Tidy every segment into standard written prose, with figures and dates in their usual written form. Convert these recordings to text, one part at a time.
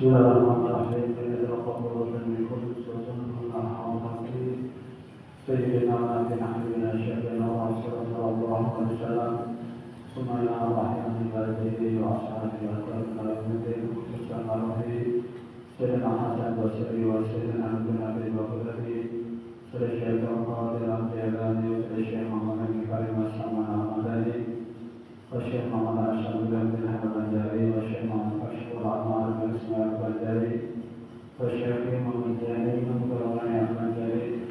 Bismillahirrahmanirrahim. Bismillahirrahmanirrahim. Sayyidina wa nabiyina syafi'ina wa sallallahu alaihi wasallam. Sumana rahimani walidayhi wa ashabihi wa tabi'in khususan Sayyidina Hasan wa Sayyidina Abdul Nabi wa Qadri Sayyidina Qadir al-Jalani wa Sayyidina Muhammad bin Karim As-Samana Madani wa Sayyidina Muhammad Ashabullah bin Al-Jari wa Sayyidina Muhammad Ashkur Ammar bin Ismail Al-Jari wa Sayyidina Muhammad Jani Muhammad Al-Jari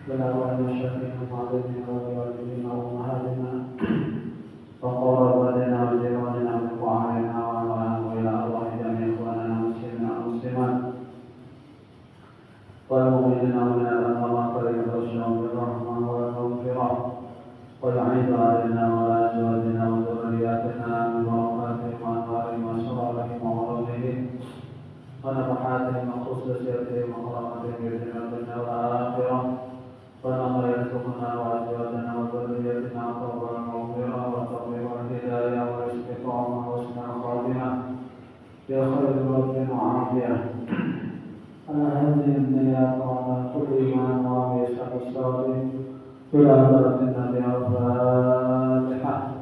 Belawan Sayyidina Muhammad bin Al-Walidina wa Mahadina wa Qarabatina wa Jiranina wa Mu'ahina wa Allahana wa ila Allah jami'a ikhwanana muslimina wa muslimat wal mu'minina wa minal maqarin rasulullah birrahmah wal maghfirah wal 'aidu 'alaina wa 'ala azwajina wa dhurriyyatina min barakatihim wa anwarihim wa sururihim wa 'ulumihim wa nafahatihim wa khususiyatihim wa rahmatihim bi dunya wal akhirah wa nama yarzuqna wa azwajana wa dhurriyyatina tawbatan maghfirah wa tawfiq wal hidayah wa istiqamah wa husnul khatimah ya khairul mawtin wa afiyah ala hadhihi dunya wa ala kulli ma wa yashabus salih ila baratina bi al-fatihah.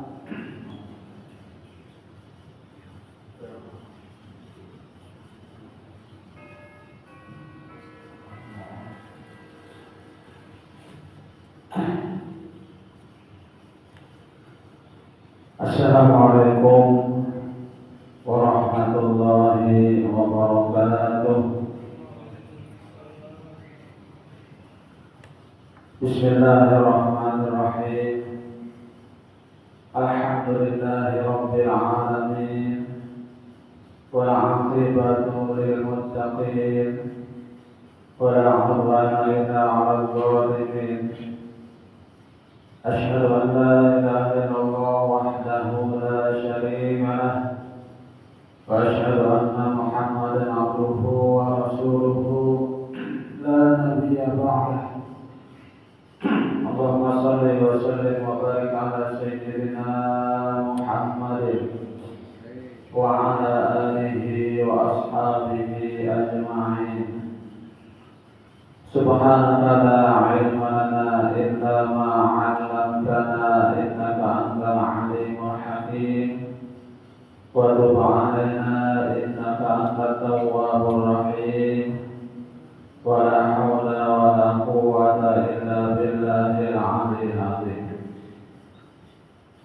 Assalamualaikum warahmatullahi wabarakatuh. Bismillahirrahmanirrahim. Alhamdulillahi rabbil alamin wal 'aqibatu lil muttaqin wala 'udwana illa 'alal zalimin. Asyhadu an la ilaha illallah wahdahu la syarika lah wa asyhadu anna Muhammadan 'abduhu wa rasuluhu la nabiyya ba'dah. Allahumma shalli wa sallim wa barik ala sayyidina Muhammadin wa ala alihi wa ashabihi ajma'in. Subhanaka la ilma lana illa ma 'allamtana innaka antal 'alimul hakim wa tub 'alaina innaka antat tawwabur rahim wa la hawla wa la quwwata illa billahil 'aliyyil 'azim.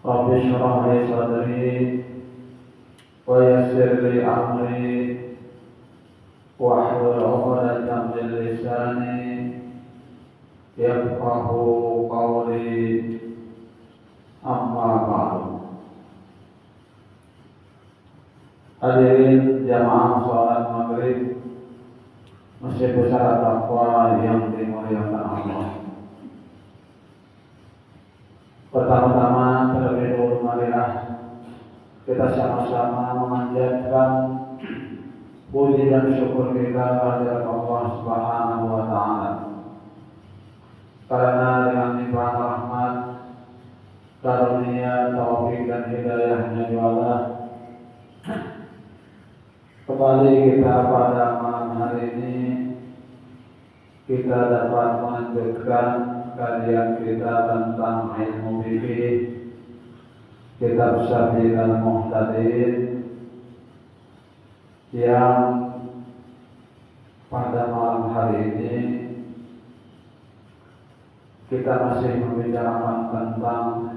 Rabbi shrah li sadri wa yassir li amri wahlul 'uqdatam min lisani yafqahu qawli, amma ba'du. Hadirin jamaah salat maghrib Masjid Besar Taqwa yang dimuliakan Allah. Pertama-tama terlebih dahulu marilah kita sama-sama memanjatkan puji dan syukur kita kepada Allah Subhanahu wa taala. Karena dengan limpahan rahmat, karunia, taufik dan hidayahnya juga kembali kita pada malam hari ini kita dapat melanjutkan kajian kita tentang ilmu fikih, kitab Sabil al-Muhtadin, yang pada malam hari ini kita masih membicarakan tentang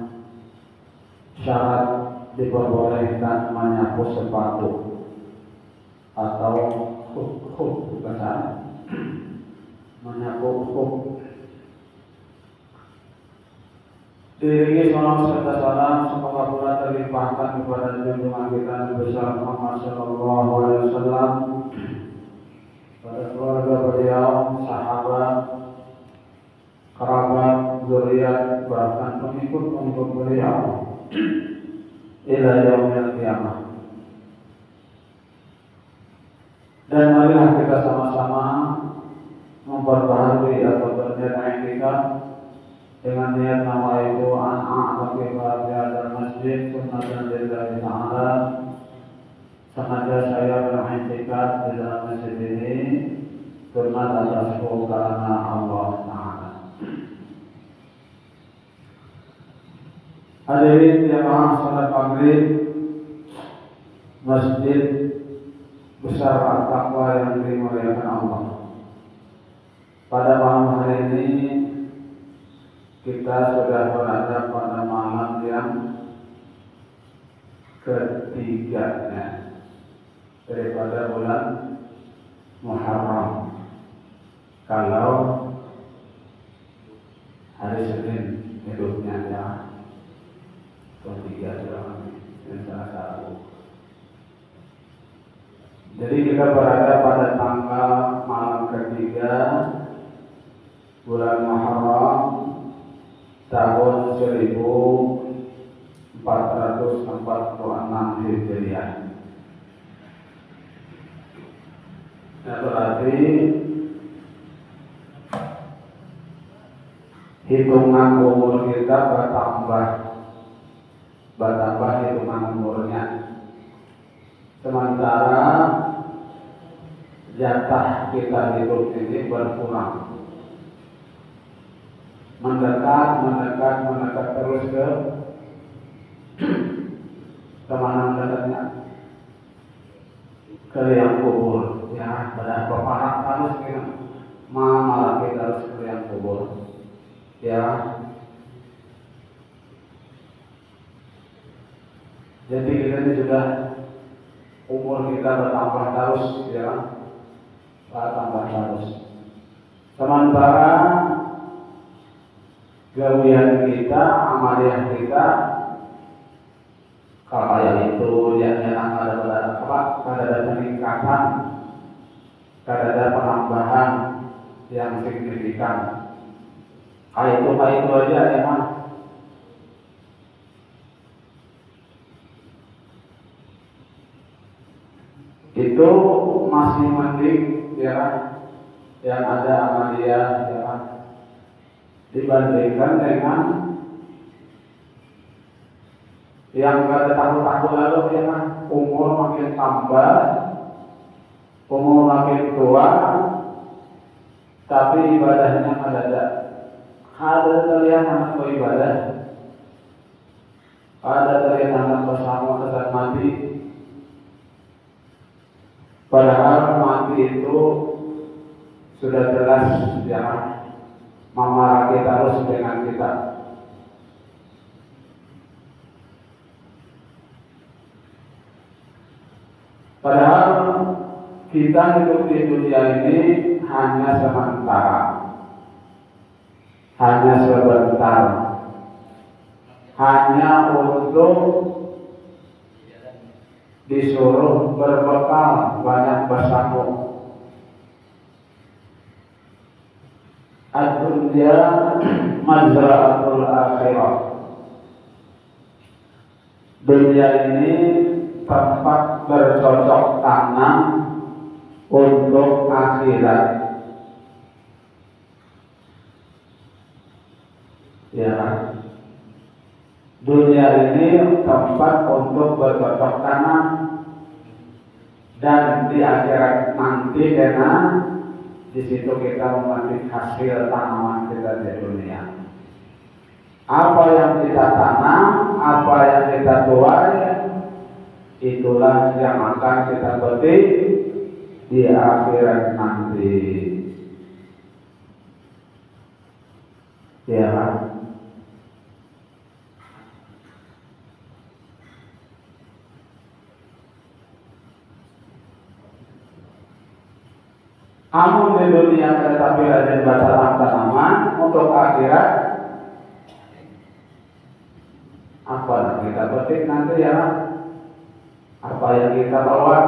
syarat diperbolehkan menyapu sepatu atau khuf bukan syarat, menyapu khuf. Diiringi salam serta salam semoga pula terlimpahkan kepada junjungan kita Nabi besar Muhammad sallallahu alaihi wasallam, pada keluarga beliau, sahabat, kerabat, zuriat, bahkan pengikut-pengikut beliau ila yaumil qiyamah. Dan marilah kita sama-sama memperbaharui atau berniat kita dengan niat nama itu an-a'taqi dan masjid sunnatan lillahi ta'ala. Sengaja saya beriktikaf tasfu karena Allah Ta'ala. Hadirin jamaah salat maghrib Masjid Besar At-Taqwa yang dimuliakan Allah. Pada malam hari ini kita sudah berada pada malam yang ketiganya daripada bulan Muharram. Kalau hari Senin hidupnya ya ketiga dan satu. Jadi kita berada pada tanggal malam ketiga bulan Muharram tahun 1446 Hijriah. Nah, berarti hitungan umur kita bertambah hitungan umurnya. Sementara jatah kita hidup ini berkurang, mendekat terus ke mana mendekatnya? Ke liang kubur, ya. Pada peparah harus kita malah kita harus ke liang kubur, ya. Jadi kita ini sudah umur kita bertambah terus, ya, bertambah terus. Sementara gawian kita, amaliah kita, kalau itu yang ada peningkatan, ada penambahan yang signifikan. Itu aja ya Mas. Itu masih mending ya, yang ada amalia ya, dibandingkan dengan yang pada tahun-tahun lalu ya, umur makin tambah, umur makin tua, tapi ibadahnya mendadak. Ada terlihat anak beribadah, ada terlihat anak bersama dan mati. Padahal mati itu sudah jelas ya, memarah kita harus dengan kita. Padahal kita hidup di dunia ini hanya sementara, hanya sebentar, hanya untuk disuruh berbekal banyak bersambung. Ad-dunya mazra'atul akhirah. Dunia ini tempat bercocok tanam untuk akhirat. Ya, dunia ini tempat untuk bercocok tanam, dan di akhirat nanti karena di situ kita memetik hasil tanaman kita di dunia. Apa yang kita tanam, apa yang kita tuai, itulah yang akan kita petik di akhirat nanti. Ya. Amun di dunia tetapi rajin bertanam tanaman untuk akhirat, apa yang kita petik nanti ya? Apa yang kita bawa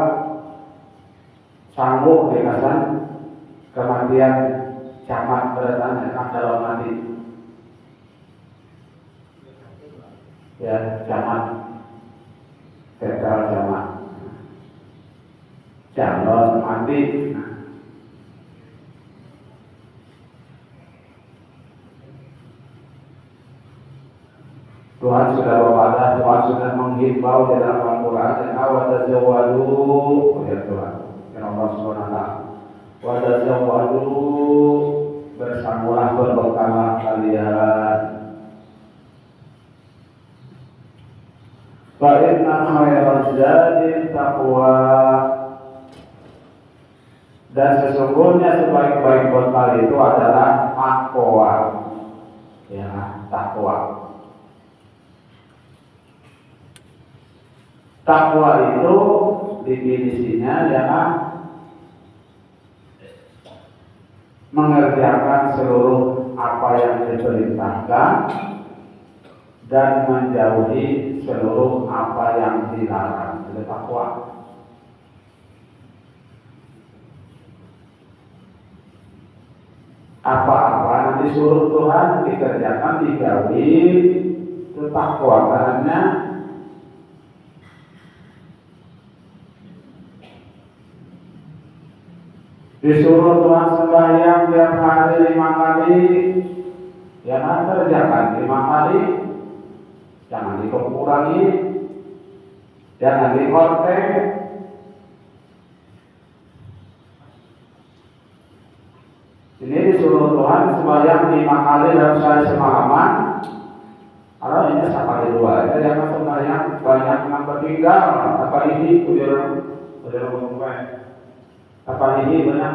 sanggup dikasan kematian camat berdatang dalam mati. Ya, camat, tetel camat, calon mati. Tuhan sudah berkata, Tuhan sudah menghimbau di dalam Al-Quran, dan awat tazawwadu, ya Tuhan, ya Allah Subhanahu wa ta'ala. Wadazawwadu bersamulah berbekalah kalian. Fa inna khairaz zadi taqwa, dan sesungguhnya sebaik-baik bekal itu adalah takwa. Ya, takwa. Takwa itu definisinya adalah mengerjakan seluruh apa yang diperintahkan dan menjauhi seluruh apa yang dilarang. Itu takwa. Apa-apa yang disuruh Tuhan dikerjakan, dijauhi, itu takwa. Karena disuruh Tuhan sembahyang tiap hari 5 kali, ya kerjakan 5 kali, jangan dikurangi, jangan dikortek. Ini disuruh Tuhan sembahyang 5 kali dalam sehari semalaman. Kalau ini sekali 2 aja, jangan sembahyang banyak yang tertinggal. Apa ini udah apa ini banyak.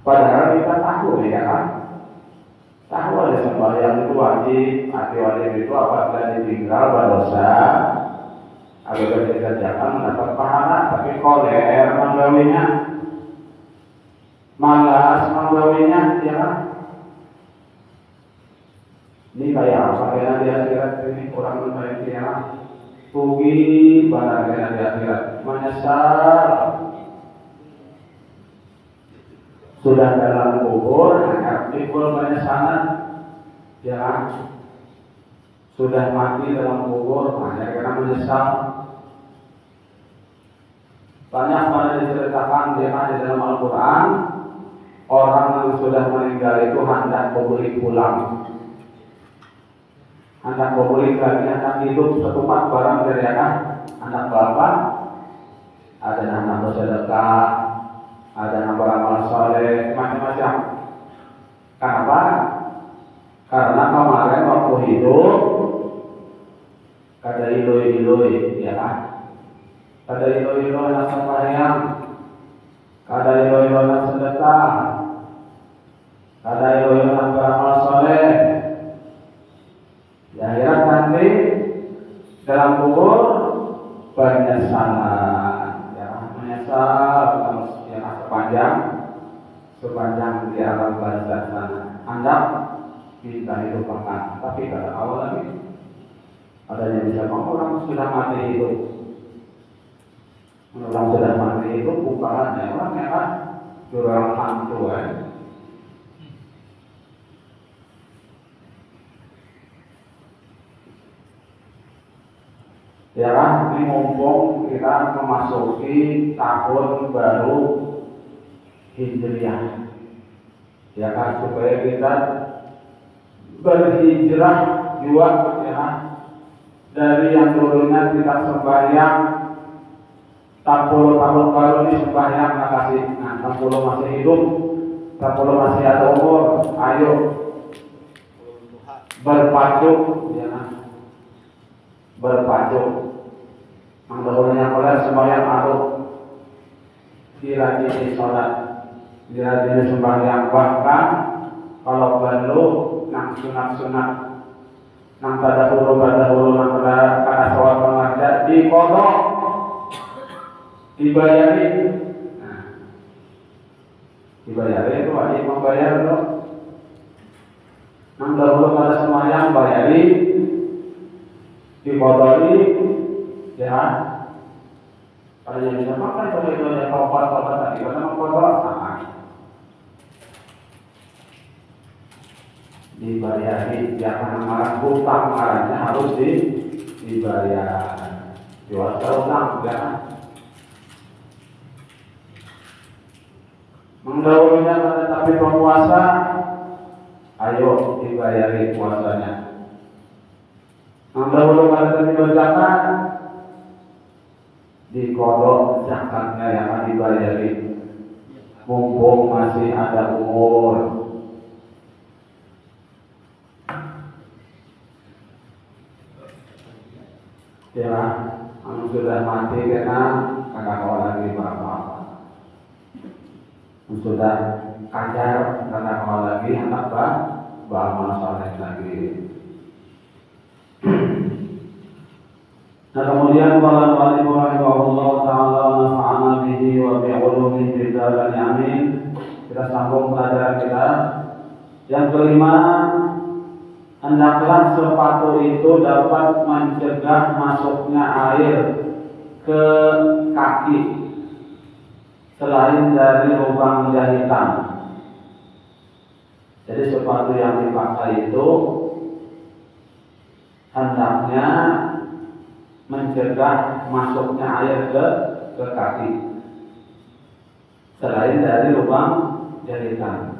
Padahal kita tahu ya kan, tahu ada sembahyang itu wajib, arti wajib itu apabila ditinggal berdosa, agar dikerjakan mendapat pahala. Tapi koler menggawinya, malas menggawinya, ya kan? Ini kayak apa? Kayak di akhirat ini orang membaik ya. Rugi barang di akhirat, menyesal sudah dalam kubur, akan timbul penyesalan, ya kan? Sudah mati dalam kubur, hanya karena menyesal. Banyak pada diceritakan di dalam Al-Quran, orang yang sudah meninggal itu hendak kembali pulang. Anak boleh lagi, anak hidup setempat barang dari anak bapak, ada anak bersedekah, ada anak beramal soleh, macam-macam. Kenapa? Karena kemarin waktu hidup kada iloi-iloi, ya kan? Kada iloi-iloi anak sembahyang, kada iloi-iloi anak sedekah, kada iloi-iloi anak beramal soleh. Ya, akhirat nanti dalam kubur penyesalan, ya menyesal ya sepanjang di alam barzakh sana. Anda kita hidup akan, tapi kata Allah lagi adanya bisa orang sudah mati hidup, orang sudah mati hidup bukan ya orang ya kan, orang hantu ya kan, ini mumpung kita memasuki tahun baru Hijriah, ya kan, supaya kita berhijrah juga, ya kan, dari yang dulunya kita sembahyang 40 tahun baru ini sembahyang kasih, 60 masih hidup, 40 masih ada umur, ayo berpacu, ya kan, berpacu. Mendahulunya oleh sembahyang aduk, dirajini sholat, dirajini sembahyang, bahkan kalau perlu nang sunat-sunat, nang tadahulu nang kada sholat pengajar dikodok, dibayari. Nah, dibayari itu wajib membayar loh. Nang dahulu pada sembahyang bayari, dikodoi. Ya, kalau yang bisa makan kalau itu yang tobat tadi, karena mengkodok sama dibayari, jangan marah hutang, marahnya harus dibayar. Jual utang, ya. Mendahulunya tetapi penguasa, ayo dibayari puasanya. Mendahulukan tetapi berzakat, dikodok zakatnya yang akan dibayarin mumpung masih ada umur. Ya, sudah mati karena kakak kawan lagi apa-apa. Sudah kacar karena kawan lagi anak beramal saleh lagi. Nah kemudian qala al-mu'allif rahimahullah ta'ala nafa'ana bihi wa bi'ulumihi fid dharain amin. Kita sambung pelajaran kita. Yang kelima, hendaklah sepatu itu dapat mencegah masuknya air ke kaki selain dari lubang jahitan. Jadi sepatu yang dipakai itu hendaknya mencegah masuknya air ke kaki selain dari lubang jahitan.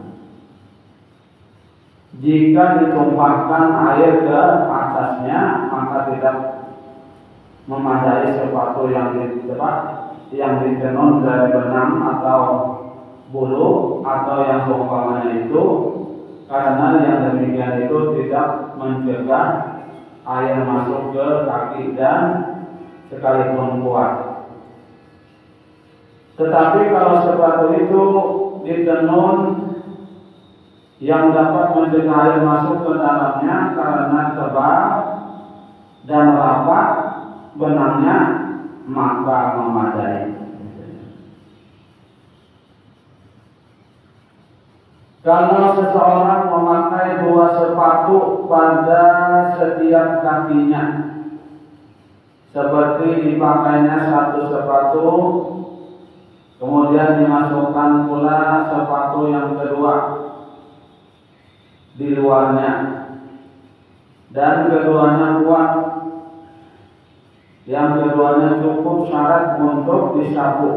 Jika ditumpahkan air ke atasnya, maka tidak memadai sepatu yang ditenun dari benang atau bulu atau yang seumpamanya itu, karena yang demikian itu tidak mencegah air masuk ke kaki dan sekalipun kuat. Tetapi kalau sepatu itu ditenun yang dapat mencegah air masuk ke dalamnya karena tebal dan rapat benangnya, maka memadai. Kalau seseorang memakai dua sepatu pada setiap kakinya, seperti dipakainya satu sepatu, kemudian dimasukkan pula sepatu yang kedua di luarnya, dan keduanya kuat, yang keduanya cukup syarat untuk disapu,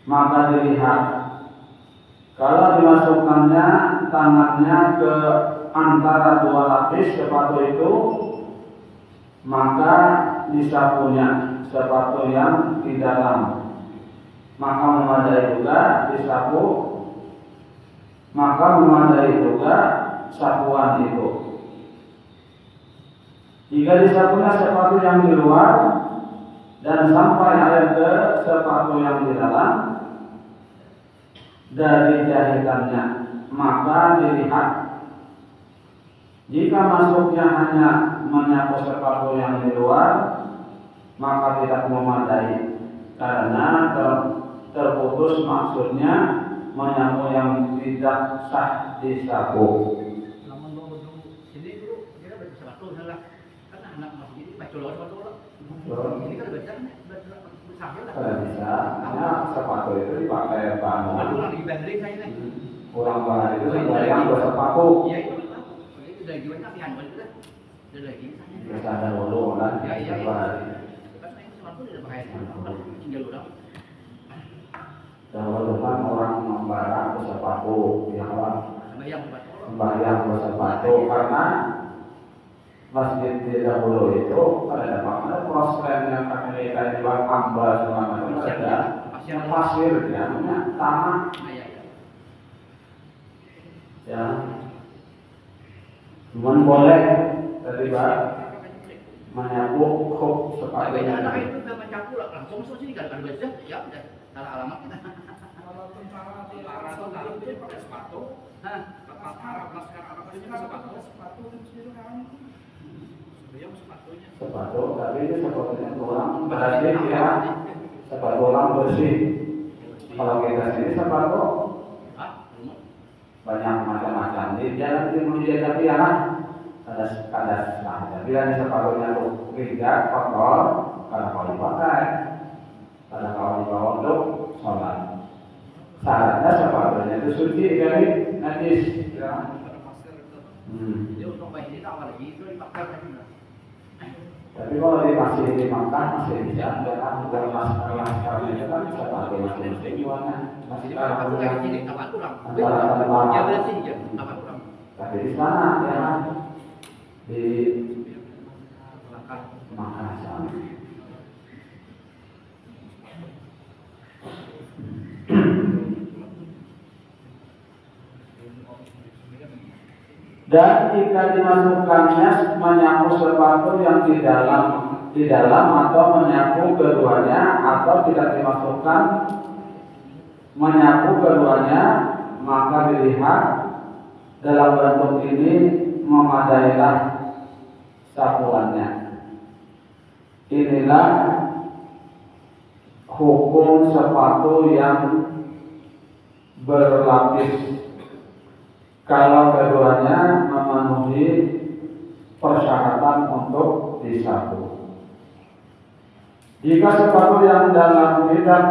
maka dilihat. Kalau dimasukkannya tangannya ke antara dua lapis sepatu itu, maka disapunya sepatu yang di dalam, maka memadai juga disapu, maka memadai juga sapuan itu. Jika disapunya sepatu yang di luar dan sampai air ke sepatu yang di dalam dari jahitannya, maka dilihat. Jika masuknya hanya menyapu sepatu yang di luar, maka tidak memadai, karena terputus maksudnya menyapu yang tidak sah disapu. Namun mau ini dulu kita baca sepatu salah, karena anak masih ini baca sepatu. Ini kan baca Kalau bisa, hanya sepatu itu dipakai bahan. Kurang di bandring saya nih. Kurang bahan itu yang bersepatu. Iya itu dari gimana latihan itu kan? Dari lagi. Biasa ada dulu kan. Ya iya. Karena itu sepatu tidak pakai. Tinggal ulang. Dahulu kan orang membara bersepatu, ya kan? Membayang bersepatu karena masjid di dahulu itu ada apa? Proses yang kami lihat di bawah ambal selama itu ada pasir, ya, namanya tanah. Ya, cuman boleh dari menyapu kok sepatunya. Anak itu nggak menyapu langsung sini kan baca ya udah salah alamat kita. Kalau tentara itu pakai sepatu, tepat Arab laskar Arab itu sepatu itu kan. Sepatu, tapi itu sepatunya orang berarti ya sepatu orang bersih. Kalau kita sini sepatu banyak macam-macam. Di jalan di tapi ya ada saja. Bila sepatunya tuh rigat, kotor, karena kalau dipakai, karena kalau dibawa untuk sholat. Syaratnya sepatunya itu suci dari najis. Jadi untuk bayi ini tak lagi itu dipakai lagi. Tapi kalau dikasih dimakan masih bisa, karena bukan masalah itu kan bisa pakai masih jualnya. Masih Aku kayak sini apa kurang? antara Ya bersih ya, apa kurang? tapi di sana ya di Makan. makan sana. Dan jika dimasukkannya menyapu sepatu yang di dalam atau menyapu keduanya, atau tidak dimasukkan menyapu keduanya, maka dilihat dalam bentuk ini memadailah sapuannya. Inilah hukum sepatu yang berlapis kalau keduanya memenuhi persyaratan untuk disapu. Jika sepatu yang dalam tidak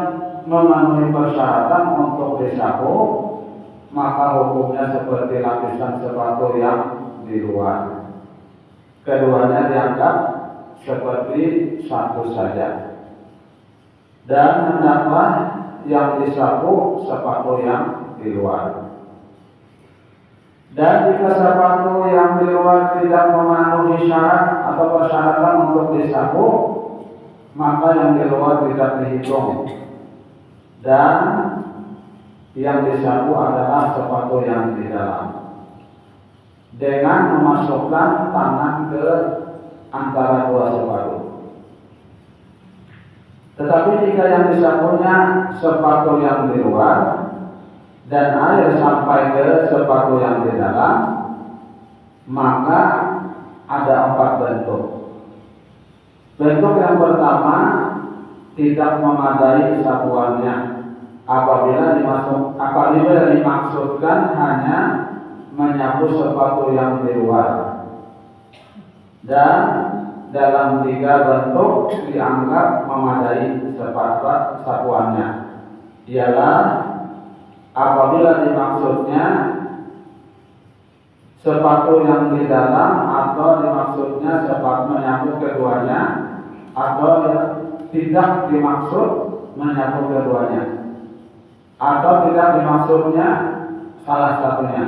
memenuhi persyaratan untuk disapu, maka hukumnya seperti lapisan sepatu yang di luar. Keduanya dianggap seperti satu saja. Dan hendaklah yang disapu sepatu yang di luar. Dan jika sepatu yang di luar tidak memenuhi syarat atau persyaratan untuk disapu, maka yang di luar tidak dihitung. Dan yang disapu adalah sepatu yang di dalam. Dengan memasukkan tangan ke antara dua sepatu. Tetapi jika yang disapunya sepatu yang di luar dan air sampai ke sepatu yang di dalam, maka ada 4 bentuk. Bentuk yang pertama, tidak memadai sapuannya apabila dimaksudkan hanya menyapu sepatu yang di luar. Dan dalam 3 bentuk dianggap memadai sapuannya, ialah apabila dimaksudnya sepatu yang di dalam, atau dimaksudnya sepatu menyapu keduanya, atau tidak dimaksud menyapu keduanya, atau tidak dimaksudnya salah satunya.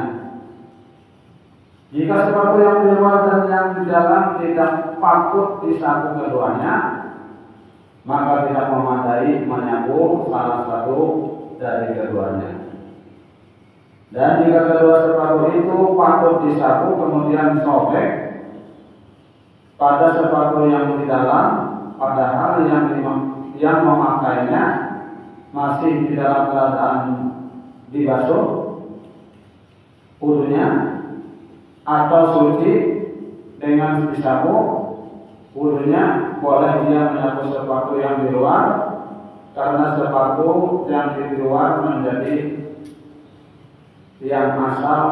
Jika sepatu yang di luar dan yang di dalam tidak patut disapu keduanya, maka tidak memadai menyapu salah satu dari keduanya. Dan jika kedua sepatu itu patut disapu kemudian sobek pada sepatu yang di dalam, padahal yang memakainya masih di dalam keadaan dibasuh wudunya atau suci dengan disapu wudunya, boleh dia menyapu sepatu yang di luar, karena sepatu yang di luar menjadi yang asal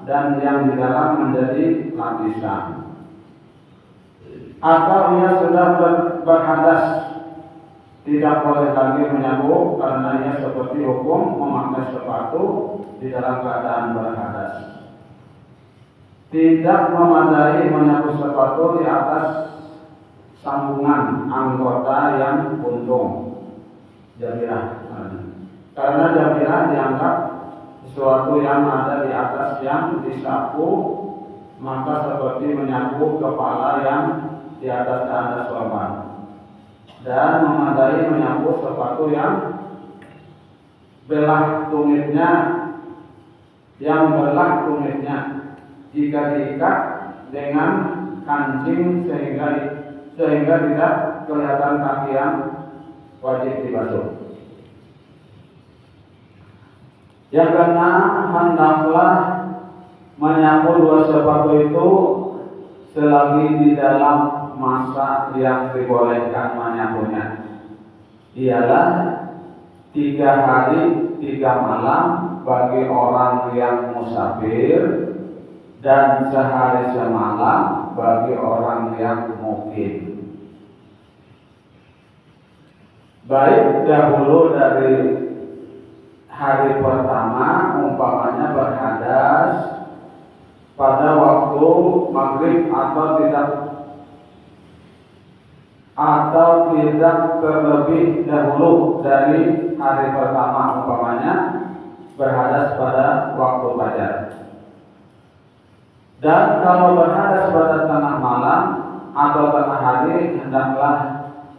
dan yang di dalam menjadi lapisan. Atau ia sudah berhadas, tidak boleh lagi menyapu karena ia seperti hukum memakai sepatu di dalam keadaan berhadas. Tidak memadai menyapu sepatu di atas sambungan anggota yang buntung, jabirah. Karena jabirah dianggap sesuatu yang ada di atas yang disapu, maka seperti menyapu kepala yang di atas ada sorban. Dan memadai menyapu sepatu yang belah tumitnya jika diikat dengan kancing sehingga tidak kelihatan kaki yang wajib dibasuh. Yang keenam, hendaklah menyapu 2 sepatu itu selagi di dalam masa yang dibolehkan menyapunya, ialah 3 hari 3 malam bagi orang yang musafir dan sehari semalam bagi orang yang mukim. Baik dahulu dari hari pertama, umpamanya berhadas pada waktu maghrib atau tidak terlebih dahulu dari hari pertama, umpamanya berhadas pada waktu fajar. Dan kalau berhadas pada tengah malam atau tengah hari, hendaklah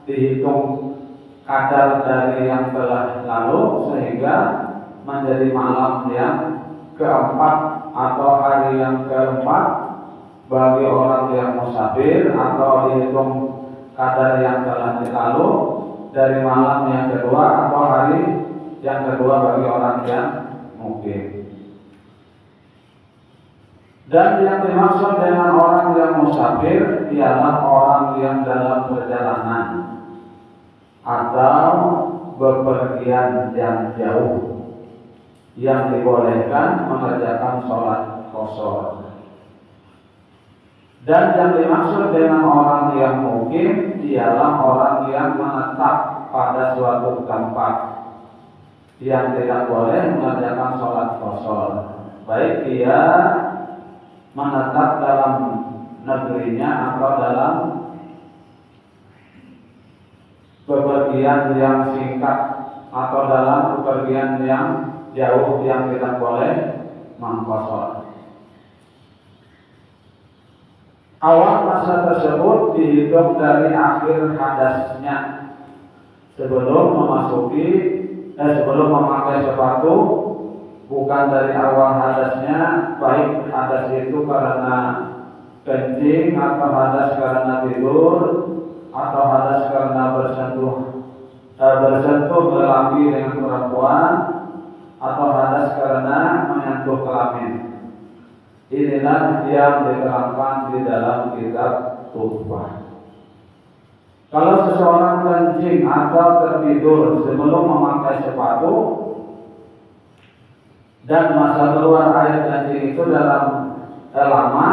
dihitung kadar dari yang telah lalu sehingga menjadi malam yang keempat atau hari yang keempat bagi orang yang musafir atau dihitung kadar yang telah dilalu dari malam yang kedua atau hari yang kedua bagi orang yang mukim. Dan yang dimaksud dengan orang yang musafir ialah orang yang dalam perjalanan atau bepergian yang jauh yang dibolehkan mengerjakan sholat qashar. Dan yang dimaksud dengan orang yang mukim ialah orang yang menetap pada suatu tempat yang tidak boleh mengerjakan sholat qashar, baik dia menetap dalam negerinya atau dalam bepergian yang singkat atau dalam bepergian yang jauh yang tidak boleh mengqashar. Awal masa tersebut dihitung dari akhir hadasnya sebelum memakai sepatu, bukan dari awal hadasnya, baik hadas itu karena kencing atau hadas karena tidur atau hadas karena bersentuh lelaki dengan perempuan atau hadas karena menyentuh kelamin. Inilah yang diterangkan di dalam kitab Tuhfah. Kalau seseorang kencing atau tertidur sebelum memakai sepatu dan masa keluar air kencing itu lama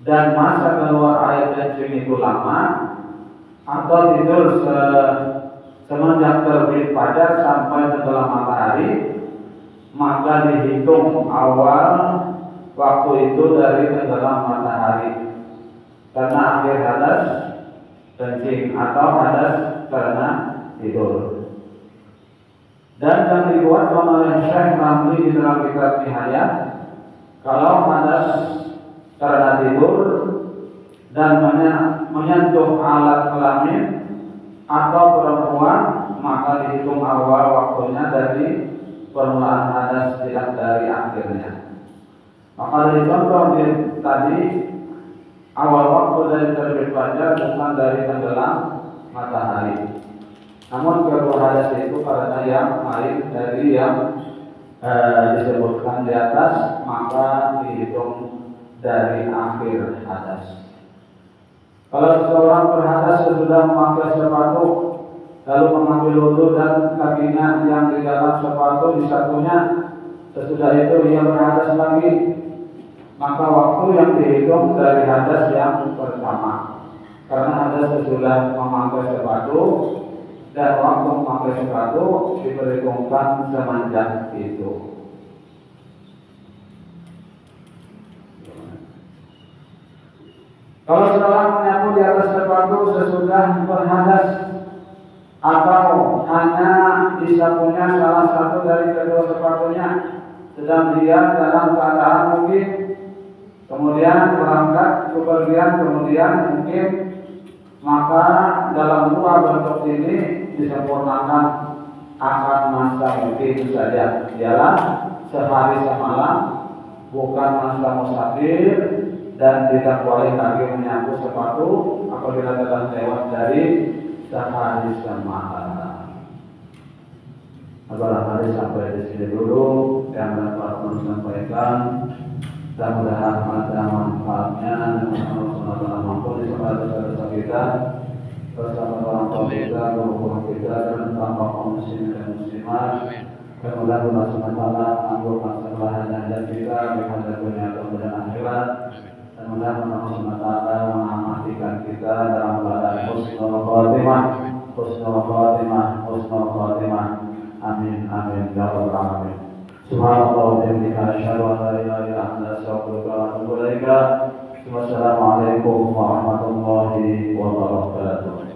dan masa keluar air kencing itu lama, atau tidur semenjak terbit fajar sampai tenggelam matahari, maka dihitung awal waktu itu dari tenggelam matahari karena akhir hadas kencing atau hadas karena tidur. Dan yang dibuat oleh Syekh Ramli di dalam kitab Nihayah, kalau hadas karena tidur dan menyentuh alat kelamin atau perempuan, maka dihitung awal waktunya dari permulaan hadas, tidak dari akhirnya. Maka dari contoh tadi, awal waktu dari terbit fajar bukan dari tenggelam matahari. Namun kedua hadas itu karena yang lain dari yang disebutkan di atas, maka dihitung dari akhir hadas. Kalau seseorang berhadas sesudah memakai sepatu, lalu mengambil wudhu dan kakinya yang di dalam sepatu disatunya, sesudah itu ia berhadas lagi, maka waktu yang dihitung dari hadas yang pertama. Karena hadas sesudah memakai sepatu dan waktu memakai sepatu diperhitungkan semenjak itu. Kalau seorang menyapu di atas sepatu sesudah berhadas atau hanya disapunya salah satu dari kedua sepatunya, sedang dia dalam keadaan mungkin, kemudian berangkat bepergian, kemudian mungkin, maka dalam dua bentuk ini disempurnakan akan masa mungkin saja, ialah sehari semalam, bukan masa musafir, dan tidak boleh lagi menyapu sepatu apabila telah lewat dari sehari semalam. Barangkali sampai di sini dulu yang dapat menyampaikan. Mudah-mudahan ada manfaatnya dan Allah mampu disembah dosa-dosa kita, bersama orang tua kita, guru kita, dan tanpa kaum muslimin dan muslimat. Kemudian Allah SWT mengambilkan segala hajat kita, baik di dunia dan akhirat. Dan mudah-mudahan Allah SWT mengamatikan kita dalam keadaan husnul khatimah, husnul khatimah, husnul khatimah. Amin, amin, ya rabbal alamin. Subhanallah wa bihamdihi, asyhadu an la ilaha illa anta, astaghfiruka wa atubu ilaik. Wassalamualaikum warahmatullahi wabarakatuh.